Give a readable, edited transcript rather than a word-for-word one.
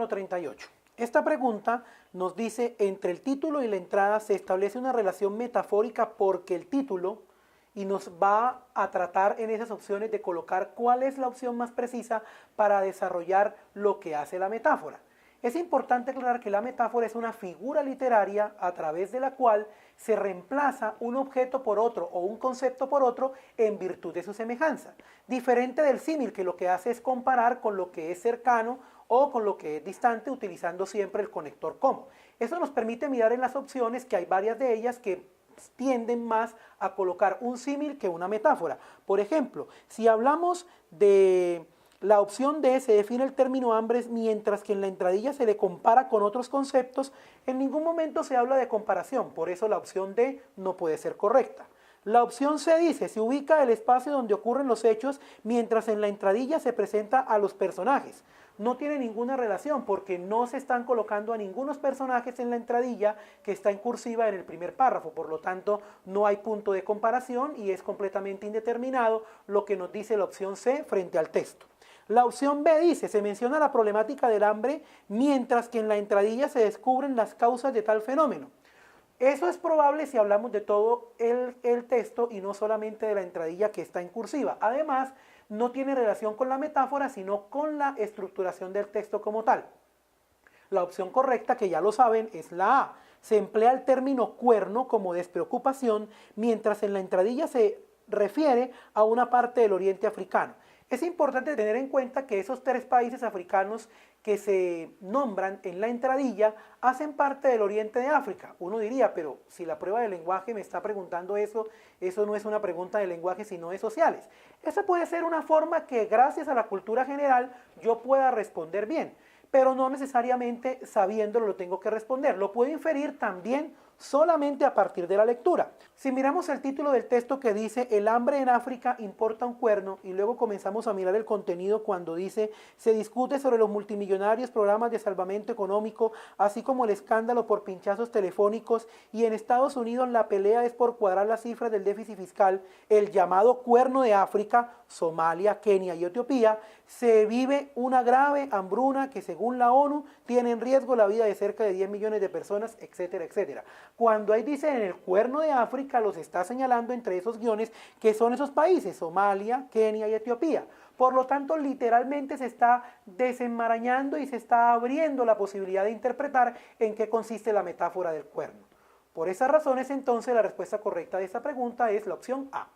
número 38. Esta pregunta nos dice, entre el título y la entrada se establece una relación metafórica porque el título, y nos va a tratar en esas opciones de colocar cuál es la opción más precisa para desarrollar lo que hace la metáfora. Es importante aclarar que la metáfora es una figura literaria a través de la cual se reemplaza un objeto por otro o un concepto por otro en virtud de su semejanza. Diferente del símil, que lo que hace es comparar con lo que es cercano o con lo que es distante, utilizando siempre el conector como. Eso nos permite mirar en las opciones, que hay varias de ellas que tienden más a colocar un símil que una metáfora. Por ejemplo, si hablamos de la opción D, se define el término hambre mientras que en la entradilla se le compara con otros conceptos, en ningún momento se habla de comparación, por eso la opción D no puede ser correcta. La opción C dice, se ubica el espacio donde ocurren los hechos mientras en la entradilla se presenta a los personajes. No tiene ninguna relación porque no se están colocando a ningunos personajes en la entradilla que está en cursiva en el primer párrafo, por lo tanto no hay punto de comparación y es completamente indeterminado lo que nos dice la opción C frente al texto. La opción B dice, se menciona la problemática del hambre mientras que en la entradilla se descubren las causas de tal fenómeno. Eso es probable si hablamos de todo el texto y no solamente de la entradilla que está en cursiva. Además, no tiene relación con la metáfora, sino con la estructuración del texto como tal. La opción correcta, que ya lo saben, es la A. Se emplea el término cuerno como despreocupación, mientras en la entradilla se refiere a una parte del oriente africano. Es importante tener en cuenta que esos tres países africanos que se nombran en la entradilla hacen parte del oriente de África. Uno diría, pero si la prueba de lenguaje me está preguntando eso, eso no es una pregunta de lenguaje sino de sociales. Esa puede ser una forma que gracias a la cultura general yo pueda responder bien, pero no necesariamente sabiéndolo lo tengo que responder. Lo puedo inferir también solamente a partir de la lectura. Si miramos el título del texto que dice el hambre en África importa un cuerno y luego comenzamos a mirar el contenido cuando dice se discute sobre los multimillonarios programas de salvamento económico así como el escándalo por pinchazos telefónicos y en Estados Unidos la pelea es por cuadrar las cifras del déficit fiscal, el llamado cuerno de África, Somalia, Kenia y Etiopía, se vive una grave hambruna que según la ONU tiene en riesgo la vida de cerca de 10 millones de personas, etcétera, etcétera. Cuando ahí dice en el cuerno de África, los está señalando entre esos guiones que son esos países, Somalia, Kenia y Etiopía. Por lo tanto, literalmente se está desenmarañando y se está abriendo la posibilidad de interpretar en qué consiste la metáfora del cuerno. Por esas razones, entonces, la respuesta correcta de esta pregunta es la opción A.